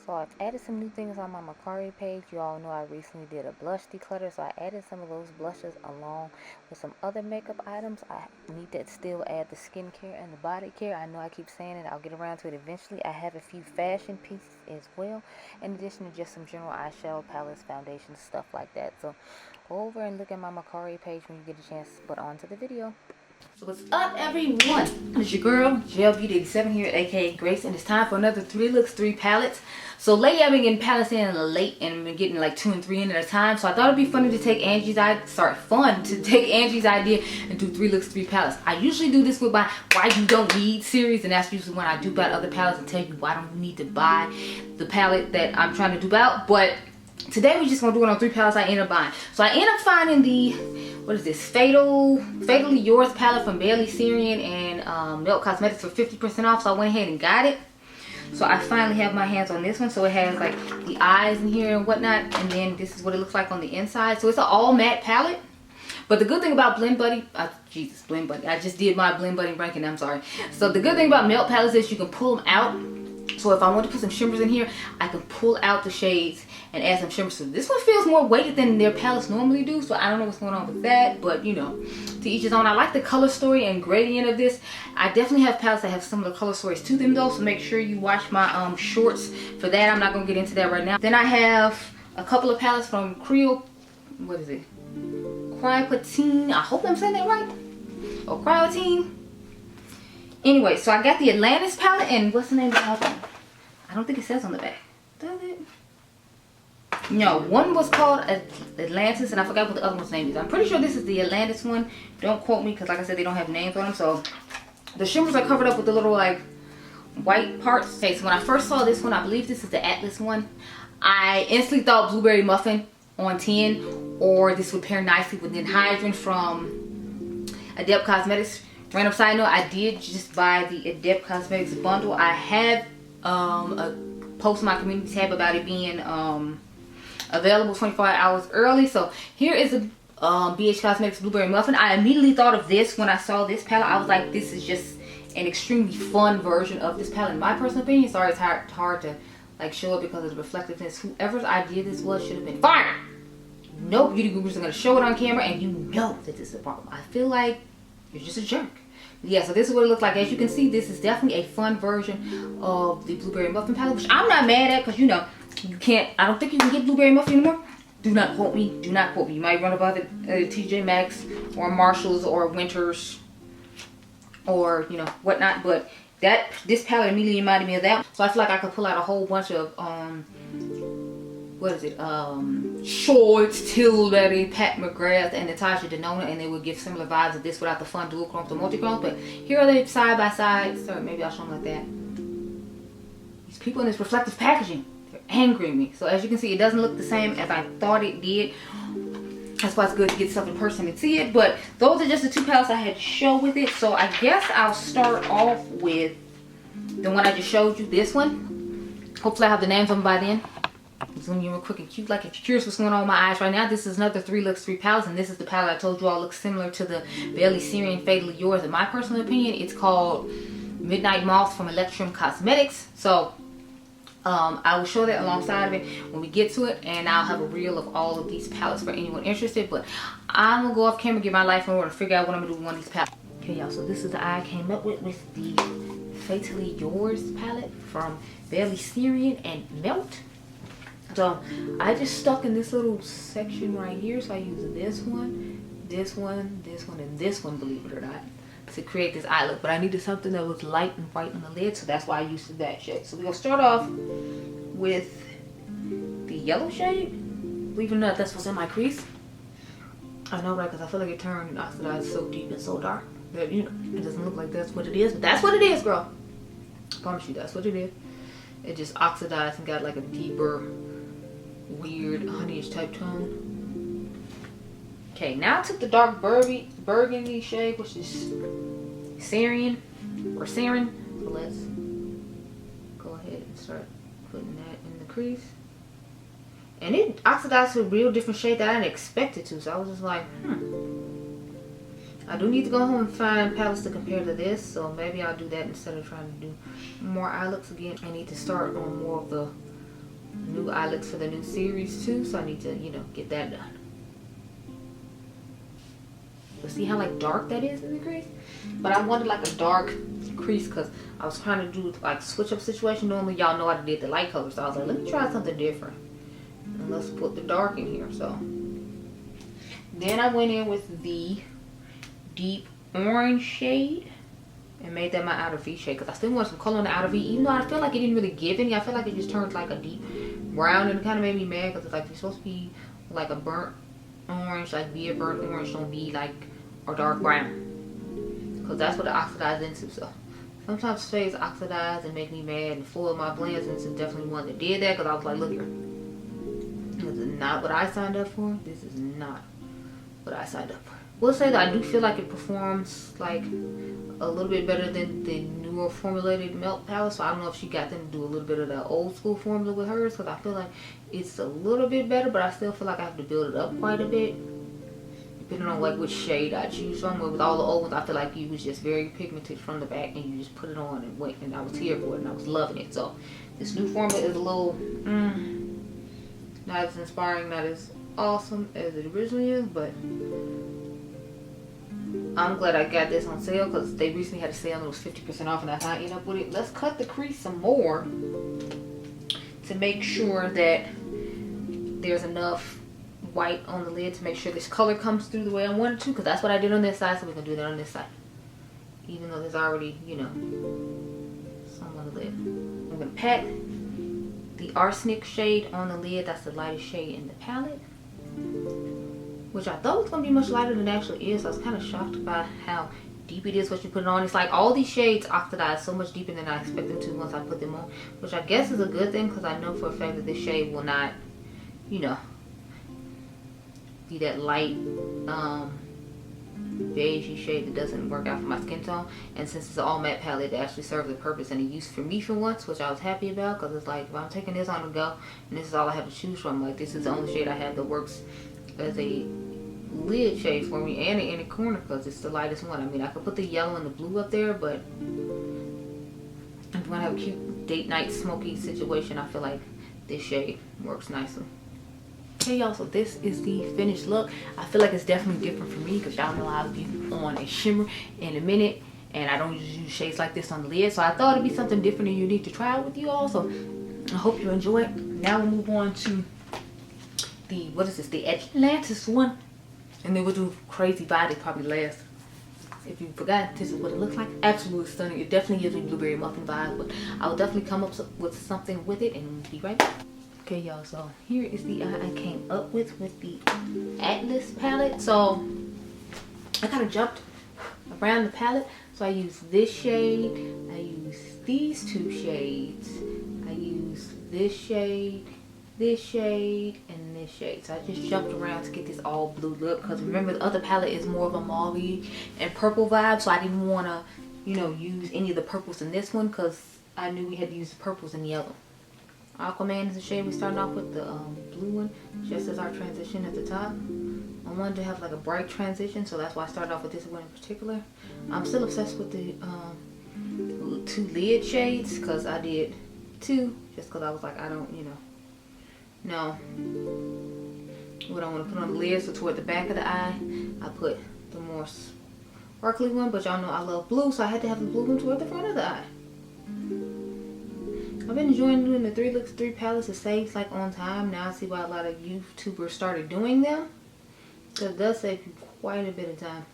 So I've added some new things on my Mercier page. You all know I recently did a blush declutter, so I added some of those blushes along with some other makeup items. I need to still add the skincare and the body care. I know I keep saying it, I'll get around to it eventually. I have a few fashion pieces as well, in addition to just some general eyeshadow palettes, foundations, stuff like that. So go over and look at my Mercier page when you get a chance, but on to the video. So what's up, everyone? It's your girl Gelbeauty-QM here, aka Grace, and it's time for another 3 looks 3 palettes. So lately I've been getting palettes in late and I've been getting like 2 and 3 in at a time. So I thought it'd be funny to take Angie's idea and do 3 looks 3 palettes. I usually do this with my Why You Don't Need series, and that's usually when I dupe out other palettes and tell you why I don't need to buy the palette that I'm trying to dupe out. But today we're just gonna do it on 3 palettes I end up buying. So I end up finding the, what is this, Fatally Yours palette from Mercier and Adept Cosmetics for 50% off. So I went ahead and got it. So I finally have my hands on this one. So it has like the eyes in here and whatnot, and then this is what it looks like on the inside. So it's an all matte palette. But the good thing about Blend Buddy, Blend Buddy, I just did my Blend Buddy ranking, I'm sorry. So the good thing about melt palettes is you can pull them out. So if I want to put some shimmers in here, I can pull out the shades and add some shimmers. So this one feels more weighted than their palettes normally do. So I don't know what's going on with that, but you know, to each his own. I like the color story and gradient of this. I definitely have palettes that have similar color stories to them though. So make sure you watch my shorts for that. I'm not going to get into that right now. Then I have a couple of palettes from Kryptein. I hope I'm saying that right. Or Kryptein. Anyway, so I got the Atlantis palette, and what's the name of the other one? I don't think it says on the back. Does it? No, one was called Atlantis, and I forgot what the other one's name is. I'm pretty sure this is the Atlantis one. Don't quote me, because like I said, they don't have names on them. So the shimmers are covered up with the little like white parts. Okay, so when I first saw this one, I believe this is the Atlas one, I instantly thought Blueberry Muffin on 10, or this would pair nicely with the Hydrant from Adept Cosmetics. Random side note, I did just buy the Adept Cosmetics bundle. I have a post on my community tab about it being available 24 hours early. So here is a BH Cosmetics Blueberry Muffin. I immediately thought of this when I saw this palette. I was like, this is just an extremely fun version of this palette in my personal opinion. Sorry, it's hard to like show it because of the reflectiveness. Whoever's idea this was should have been fired. No beauty gurus are going to show it on camera, and you know that this is a problem. I feel like you're just a jerk. Yeah, so this is what it looks like. As you can see, this is definitely a fun version of the Blueberry Muffin palette, which I'm not mad at, because you know, you can't, I don't think you can get Blueberry Muffin anymore. Do not quote me. Do not quote me. You might run above it at TJ Maxx or Marshalls or Winters or, you know, whatnot. But this palette immediately reminded me of that. So I feel like I could pull out a whole bunch of, Shorts, Tilbury, McGrath, and Natasha Denona, and they would give similar vibes of this without the fun dual chrome to multi-chrome. But here are they side by side. So maybe I'll show them like that. These people in this reflective packaging, they're angering me. So as you can see, it doesn't look the same as I thought it did. That's why it's good to get stuff in person and see it. But those are just the 2 palettes I had to show with it. So I guess I'll start off with the one I just showed you, this one. Hopefully I have the names on by then. Zoom you real quick and cute. Like if you're curious what's going on with my eyes right now, this is another 3 looks 3 palettes, and this is the palette I told you all looks similar to the Mercier and Fatally Yours. In my personal opinion, it's called Midnight Moth from Adept Cosmetics. So I will show that alongside of it when we get to it, and I'll have a reel of all of these palettes for anyone interested. But I'm gonna go off camera, get my life in order, figure out what I'm gonna do with one of these palettes. Okay, y'all, so this is the eye I came up with the Fatally Yours palette from Mercier and Melt. So I just stuck in this little section right here. So I use this one, this one, this one, and this one, believe it or not, to create this eye look. But I needed something that was light and bright on the lid, so that's why I used that shade. So we're gonna start off with the yellow shade. Believe it or not, that's what's in my crease. I know, right? Because I feel like it turned oxidized so deep and so dark that, you know, it doesn't look like that's what it is. But that's what it is, girl. I promise you, that's what it is. It just oxidized and got like a deeper, weird honeyish type tone. Okay, now I took the dark burgundy shade, which is Sarin. So let's go ahead and start putting that in the crease. And it oxidized to a real different shade that I didn't expect it to. So I was just like, I do need to go home and find palettes to compare to this. So maybe I'll do that instead of trying to do more eye looks again. I need to start on more of the new eyelets for the new series too, so I need to, you know, get that done. But see how like dark that is in the crease? But I wanted like a dark crease because I was trying to do like switch up situation. Normally y'all know I did the light color, so I was like, let me try something different. And let's put the dark in here. So then I went in with the deep orange shade and made that my outer V shade because I still want some color on the outer V, even though I feel like it didn't really give any. I feel like it just turned like a deep brown, and it kind of made me mad because it's like it's supposed to be like a burnt orange, like be a burnt orange, don't be like a dark brown, because that's what it oxidized into. So sometimes shades oxidize and make me mad and foil my blends, and this is definitely one that did that because I was like, look here, this is not what I signed up for. This is not what I signed up for. We'll say that I do feel like it performs like a little bit better than the newer formulated Melt palette. So I don't know if she got them to do a little bit of the old school formula with hers, because I feel like it's a little bit better, but I still feel like I have to build it up quite a bit depending on like which shade I choose from. With all the old ones, I feel like you was just very pigmented from the back and you just put it on and went, and I was here for it and I was loving it. So this new formula is a little not as inspiring, not as awesome as it originally is, but I'm glad I got this on sale because they recently had a sale and it was 50% off, and that's how I ended up with it. Let's cut the crease some more to make sure that there's enough white on the lid to make sure this color comes through the way I want it to, because that's what I did on this side, so we're going to do that on this side. Even though there's already, you know, some on the lid. I'm going to pat the Arsenic shade on the lid. That's the lightest shade in the palette, which I thought was going to be much lighter than it actually is. I was kind of shocked by how deep it is once you put it on. It's like all these shades oxidize so much deeper than I expect them to once I put them on, which I guess is a good thing because I know for a fact that this shade will not, you know, be that light beigey shade that doesn't work out for my skin tone. And since it's an all matte palette, it actually serves a purpose and a use for me for once, which I was happy about, because it's like if I'm taking this on the go and this is all I have to choose from, like this is the only shade I have that works as a lid shade for me and in the corner because it's the lightest one. I mean, I could put the yellow and the blue up there, but if you want to have a cute date night smoky situation, I feel like this shade works nicely. Okay, y'all, so this is the finished look. I feel like it's definitely different for me because y'all know I'll be on a shimmer in a minute, and I don't usually use shades like this on the lid, so I thought it'd be something different and unique to try with you all. So I hope you enjoy it. Now we'll move on to the, what is this, the Atlantis one, and then we'll do Crazy Body probably last. If you forgot, this is what it looks like. Absolutely stunning. It definitely gives me blueberry muffin vibes, but I will definitely come up with something with it and we'll be right back. Okay, y'all, so here is the eye I came up with the Atlas palette. So I kind of jumped around the palette. So I used this shade, I used these two shades, I used this shade, and this shade. So I just jumped around to get this all blue look, because remember the other palette is more of a mauve and purple vibe, so I didn't want to, you know, use any of the purples in this one because I knew we had to use the purples in the other one. Aquaman is the shade we started off with, the blue one, just as our transition at the top. I wanted to have like a bright transition, so that's why I started off with this one in particular. I'm still obsessed with the two lid shades because I did two, just because I was like, I don't, you know what I want to put on the lid. So toward the back of the eye, I put the more sparkly one, but y'all know I love blue, so I had to have the blue one toward the front of the eye. I've been enjoying doing the 3 looks 3 palettes. It saves like on time. Now I see why a lot of YouTubers started doing them, because it does save you quite a bit of time.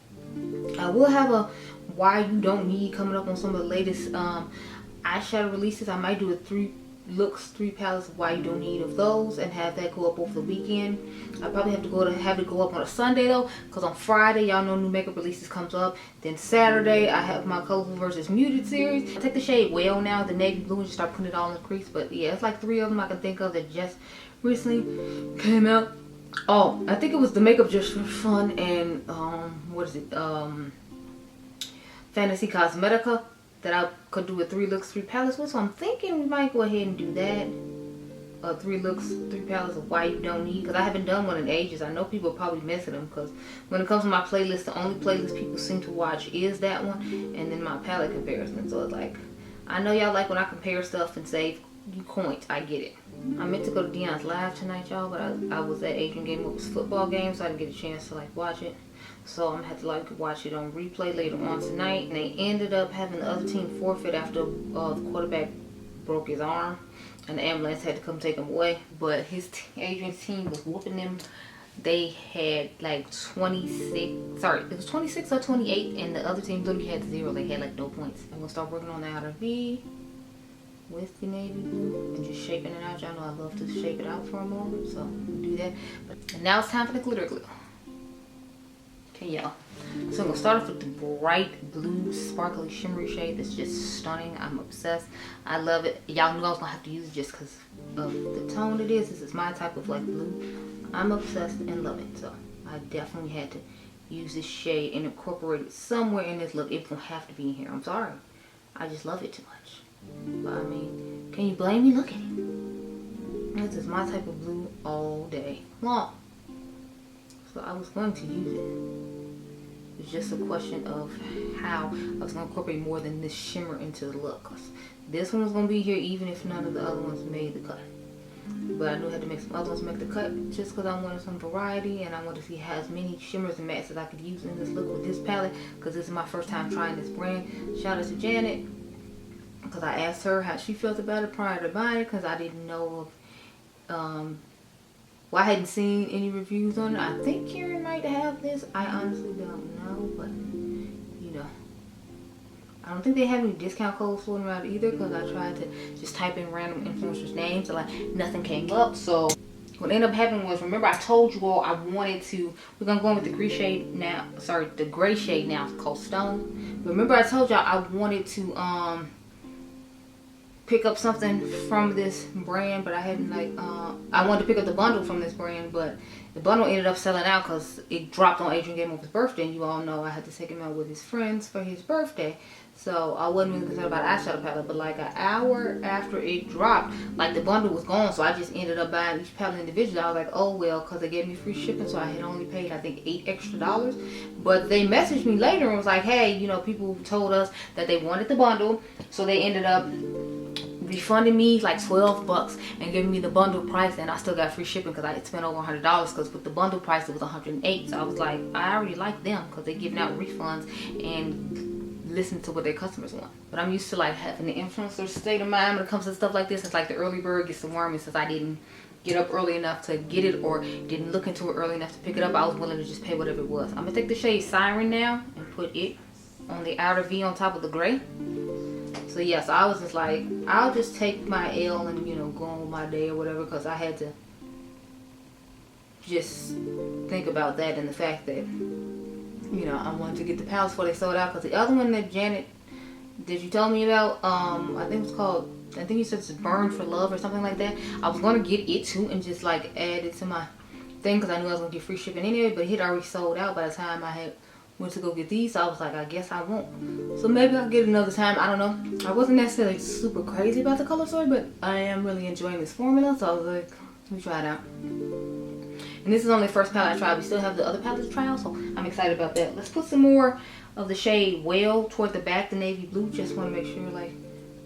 I will have a why you don't need coming up on some of the latest eyeshadow releases. I might do a 3 looks 3 palettes of why you don't need of those and have that go up over the weekend. I probably have to go up on a Sunday though, because on Friday y'all know new makeup releases comes up. Then Saturday I have my Colorful versus Muted series. I take the shade Well now, the navy blue, and just start putting it all in the crease. But yeah, it's like 3 of them I can think of that just recently came out. Oh, I think it was the Makeup Just for Fun and what is it, Fenty Cosmetics that I could do a 3 looks 3 palettes with. So I'm thinking we might go ahead and do that. 3 looks 3 palettes of why you don't need, because I haven't done one in ages. I know people are probably missing them, because when it comes to my playlist, the only playlist people seem to watch is that one, and then my palette comparison. So it's like, I know y'all like when I compare stuff and save you coins, I get it. I meant to go to Dion's live tonight, y'all, but I was at Adriangameover's football game, so I didn't get a chance to like watch it. So I'm gonna have to like watch it on replay later on tonight. And they ended up having the other team forfeit after the quarterback broke his arm, and the ambulance had to come take him away. But Adrian's team was whooping them. They had like 26, sorry, it was 26 or 28, and the other team literally had 0. They had like no points. I'm gonna start working on the outer V with the navy blue and just shaping it out. Y'all know I love to shape it out for a moment, so do that. And now it's time for the glitter glue. Okay, y'all. So I'm gonna start off with the bright blue sparkly shimmery shade that's just stunning. I'm obsessed. I love it. Y'all knew I was gonna have to use it just because of the tone it is. This is my type of like blue. I'm obsessed and love it. So I definitely had to use this shade and incorporate it somewhere in this look. It won't have to be in here. I'm sorry. I just love it too much. But I mean, can you blame me? Look at it. This is my type of blue all day long. So I was going to use it. It's just a question of how I was going to incorporate more than this shimmer into the look. This one was going to be here even if none of the other ones made the cut. But I knew I had to make some other ones make the cut just because I wanted some variety, and I wanted to see how as many shimmers and mattes as I could use in this look with this palette, because this is my first time trying this brand. Shout out to Janet, because I asked her how she felt about it prior to buying it, because I didn't know of, well, I hadn't seen any reviews on it. I think Karen might have this. I honestly don't know, but you know, I don't think they have any discount codes floating around either, because I tried to just type in random influencers' names and like nothing came up. So what ended up happening was, remember I told you all I wanted to, we're gonna go in with the gray shade now. Sorry, the gray shade now. It's called Stone. But remember I told y'all I wanted to pick up something from this brand, but I hadn't like I wanted to pick up the bundle from this brand, but the bundle ended up selling out because it dropped on Adriangameover's birthday, and you all know I had to take him out with his friends for his birthday. So I wasn't really concerned about eyeshadow palette, but like an hour after it dropped, like the bundle was gone, so I just ended up buying each palette individually. I was like, oh well, because they gave me free shipping, so I had only paid I think $8 extra. But they messaged me later and was like, hey, you know, people told us that they wanted the bundle, so they ended up refunding me like $12 and giving me the bundle price, and I still got free shipping because I had spent over $100, because with the bundle price it was $108. So I was like, I already like them because they're giving out refunds and listen to what their customers want. But I'm used to like having the influencer state of mind when it comes to stuff like this. It's like the early bird gets the worm, and since I didn't get up early enough to get it or didn't look into it early enough to pick it up, I was willing to just pay whatever it was. I'm gonna take the shade Siren now and put it on the outer V on top of the gray. So yes, I was just like, I'll just take my L and, you know, go on with my day or whatever, because I had to just think about that and the fact that, you know, I wanted to get the palettes before they sold out. Because the other one that Janet, did you tell me about, I think it's called, I think you said it's Burn for Love or something like that. I was going to get it too and just like add it to my thing, because I knew I was going to get free shipping anyway, but it had already sold out by the time I had went to go get these. So I was like, I guess I won't. So maybe I'll get it another time. I don't know. I wasn't necessarily super crazy about the color story, but I am really enjoying this formula. So I was like, let me try it out. And this is only the first palette I tried. We still have the other palettes to try out, so I'm excited about that. Let's put some more of the shade Well toward the back, the navy blue. Just want to make sure like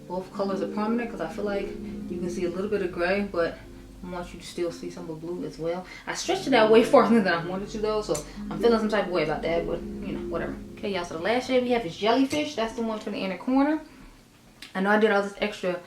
both colors are prominent, because I feel like you can see a little bit of gray, but I want you to still see some of blue as well. I stretched it out way farther than I wanted to though, so I'm feeling some type of way about that, but you know, whatever. Okay, y'all, so the last shade we have is Jellyfish. That's the one for the inner corner. I know I did all this extra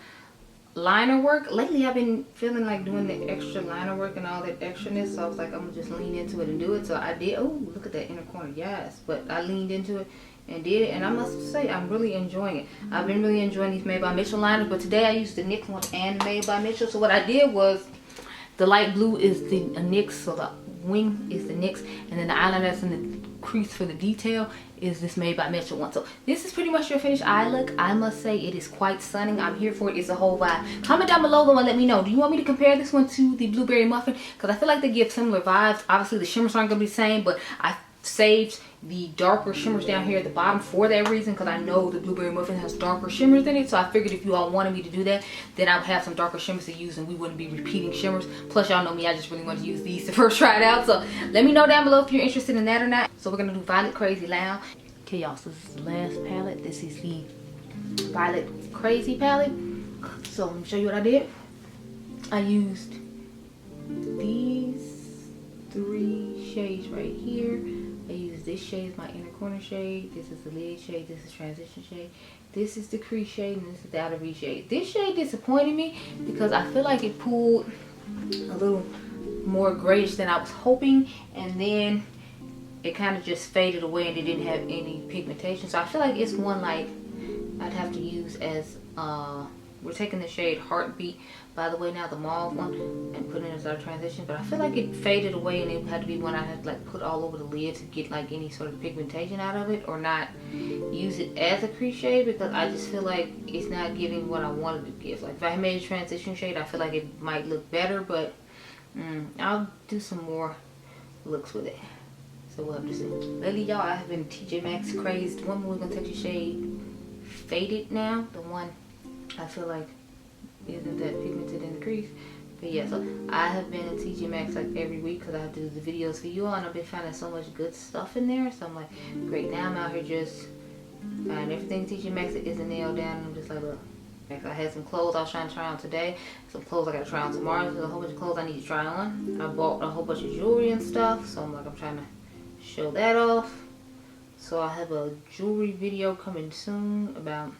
liner work. Lately I've been feeling like doing the extra liner work and all that extraness, so I was like, I'm gonna just lean into it and do it. So I did. Oh, look at that inner corner. Yes, but I leaned into it and did it, and I must say I'm really enjoying it. I've been really enjoying these Made by Mitchell liners, but today I used the NYX one and Made by Mitchell. So what I did was, the light blue is the NYX, so the wing is the NYX, and then the eyeliner that's in the crease for the detail is this Made by Mitchell one. So this is pretty much your finished eye look. I must say it is quite stunning. I'm here for it. It's a whole vibe. Comment down below though and let me know, do you want me to compare this one to the Blueberry Muffin? Because I feel like they give similar vibes. Obviously the shimmers aren't going to be the same, but I saved the darker shimmers down here at the bottom for that reason, because I know the Blueberry Muffin has darker shimmers in it. So I figured if you all wanted me to do that, then I would have some darker shimmers to use and we wouldn't be repeating shimmers. Plus y'all know me, I just really want to use these to first try it out. So let me know down below if you're interested in that or not. So we're going to do Violet Crazy Loud. Okay y'all, so this is the last palette. This is the Violet Crazy palette. So So let me show you what I did. I used these 3 shades right here. I used this shade as my inner corner shade. This is the lid shade. This is transition shade. This is the crease shade, and this is the outer V shade. This shade disappointed me because I feel like it pulled a little more grayish than I was hoping, and then it kind of just faded away and it didn't have any pigmentation. So I feel like it's one like I'd have to use as we're taking the shade Heartbeat, by the way, now the mauve one, and putting it as our transition. But I feel like it faded away and it had to be one I had to like put all over the lid to get like any sort of pigmentation out of it, or not use it as a crease shade, because I just feel like it's not giving what I wanted to give. Like if I made a transition shade, I feel like it might look better, but I'll do some more looks with it. So we'll have to see. Lately, y'all, I have been TJ Maxx crazed. One more, we're gonna take the shade Faded now. The one I feel like isn't that pigmented in the crease. But yeah, so I have been in TJ Maxx like every week because I do the videos for you all, and I've been finding so much good stuff in there. So I'm like, great, now I'm out here just finding everything TJ Maxx that isn't nailed down. And I'm just like, look. I had some clothes I was trying to try on today. Some clothes I got to try on tomorrow. There's a whole bunch of clothes I need to try on. I bought a whole bunch of jewelry and stuff. So I'm like, I'm trying to show that off. So I have a jewelry video coming soon about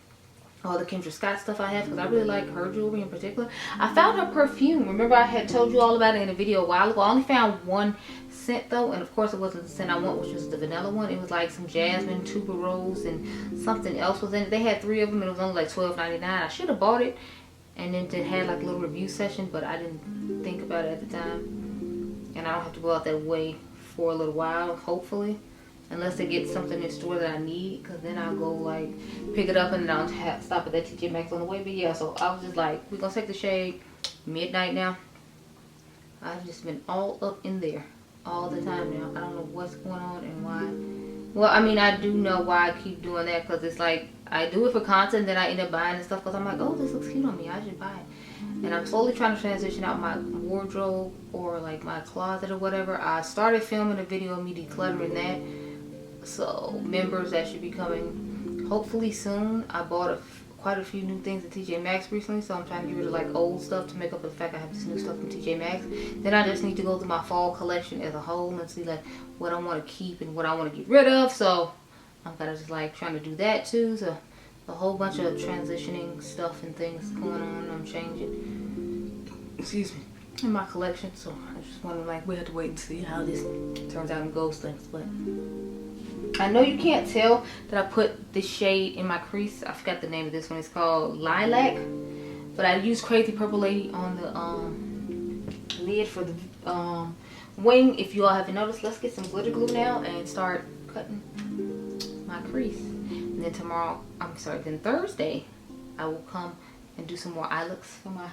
all the Kendra Scott stuff I have, because I really like her jewelry in particular. I found her perfume. Remember I had told you all about it in a video a while ago. I only found one scent though, and of course it wasn't the scent I want, which was the vanilla one. It was like some jasmine, tuberose, and something else was in it. They had 3 of them and it was only like $12.99. I should have bought it and then they had like a little review session, but I didn't think about it at the time, and I don't have to go out that way for a little while, hopefully, unless they get something in store that I need, because then I'll go like pick it up and then I'll stop at that TJ Maxx on the way. But yeah, so I was just like, we're gonna take the shade Midnight now. I've just been all up in there all the time now. I don't know what's going on and why. Well, I mean, I do know why I keep doing that, because it's like I do it for content, then I end up buying and stuff because I'm like, oh, this looks cute on me, I should buy it. And I'm slowly trying to transition out my wardrobe or like my closet or whatever. I started filming a video of me decluttering that, so members, that should be coming hopefully soon. I bought quite a few new things at TJ Maxx recently, so I'm trying to get rid of like old stuff to make up for the fact I have this new stuff from TJ Maxx. Then I just need to go through my fall collection as a whole and see like what I want to keep and what I want to get rid of. So I'm kind of just like trying to do that too. So a whole bunch of transitioning stuff and things going on. I'm changing, excuse me, in my collection. So I just want to like, we have to wait and see how this turns out and goes things. But I know you can't tell that I put this shade in my crease. I forgot the name of this one. It's called Lilac. But I used Crazy Purple Lady on the lid for the wing. If you all haven't noticed, let's get some glitter glue now and start cutting my crease. And then tomorrow, then Thursday, I will come and do some more eye looks for my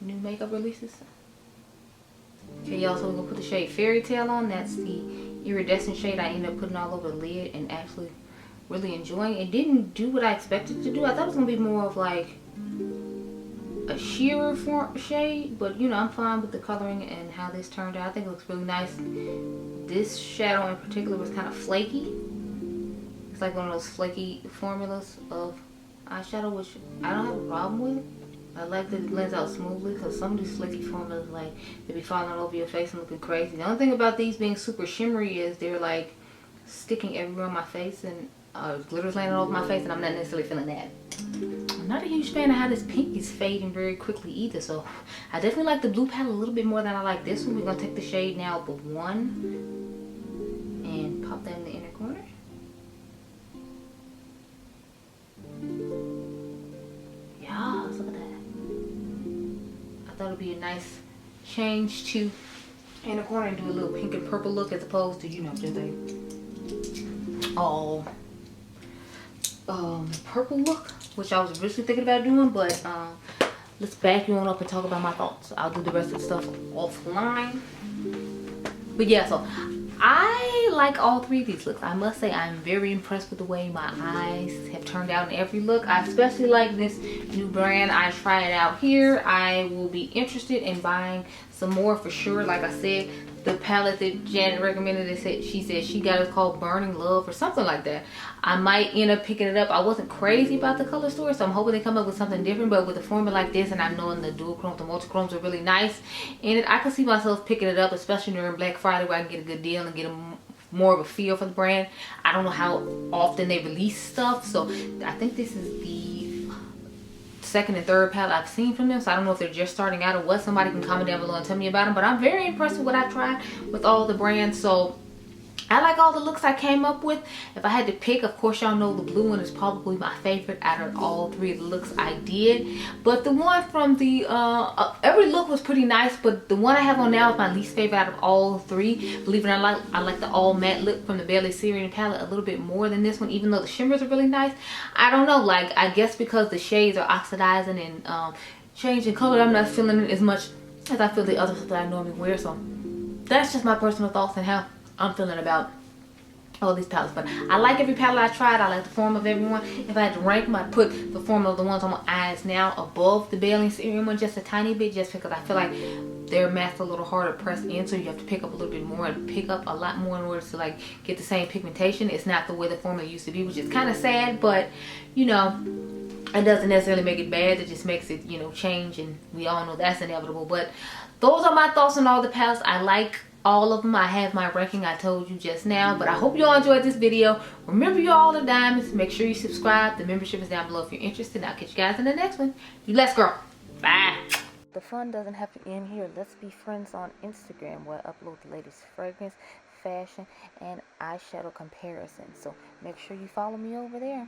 new makeup releases. Okay, y'all, so we're gonna put the shade Fairy Tale on. That's the iridescent shade I ended up putting all over the lid and actually really enjoying. It didn't do what I expected to do. I thought it was gonna be more of like a sheer shade, but you know, I'm fine with the coloring and how this turned out. I think it looks really nice. This shadow in particular was kind of flaky. It's like one of those flaky formulas of eyeshadow, which I don't have a problem with. I like that it blends out smoothly, because some of these flaky formulas, like, they be falling all over your face and looking crazy. The only thing about these being super shimmery is they're like sticking everywhere on my face, and glitter's landing all over my face, and I'm not necessarily feeling that. I'm not a huge fan of how this pink is fading very quickly either, so I definitely like the blue palette a little bit more than I like this one. We're going to take the shade now, the 1, and pop that in the inner corner. Yes, look at that. I thought it would be a nice change to inner corner and do a little pink and purple look, as opposed to, you know, just a all purple look, which I was originally thinking about doing. But let's back you on up and talk about my thoughts. I'll do the rest of the stuff offline. But yeah, so I like all 3 of these looks. I must say I'm very impressed with the way my eyes have turned out in every look. I especially like this new brand. I try it out here. I will be interested in buying some more for sure. Like I said, the palette that Janet recommended, she said she got it called Burning Love or something like that. I might end up picking it up. I wasn't crazy about the color store, so I'm hoping they come up with something different. But with a formula like this, and I'm knowing the dual chrome, the multi-chromes are really nice in it, I can see myself picking it up, especially during Black Friday where I can get a good deal and get more of a feel for the brand. I don't know how often they release stuff, so I think this is the second and third palette I've seen from them, so I don't know if they're just starting out or what. Somebody can comment down below and tell me about them, but I'm very impressed with what I tried with all the brands. So I like all the looks I came up with. If I had to pick, of course y'all know the blue one is probably my favorite out of all three of the looks I did. But the one from the every look was pretty nice, but the one I have on now is my least favorite out of all three. Believe it or not, I like the all matte look from the Belly Syrian palette a little bit more than this one, even though the shimmers are really nice. I don't know, like I guess because the shades are oxidizing and changing color, I'm not feeling it as much as I feel the other stuff that I normally wear. So that's just my personal thoughts and how I'm feeling about all these palettes. But I like every palette I tried. I like the form of everyone. If I had to rank them, I'd put the form of the ones on my eyes now above the Maybelline Syrian one just a tiny bit, just because I feel like their mattes a little harder to press in, so you have to pick up a little bit more and pick up a lot more in order to like get the same pigmentation. It's not the way the formula used to be, which is kind of sad, but you know, it doesn't necessarily make it bad. It just makes it, you know, change, and we all know that's inevitable. But those are my thoughts on all the palettes. I like all of them. I have my ranking I told you just now, but I hope you all enjoyed this video. Remember, you all are diamonds. Make sure you subscribe. The membership is down below if you're interested. I'll catch you guys in the next one. You blessed, girl. Bye. The fun doesn't have to end here. Let's be friends on Instagram, where I upload the latest fragrance, fashion, and eyeshadow comparisons. So make sure you follow me over there.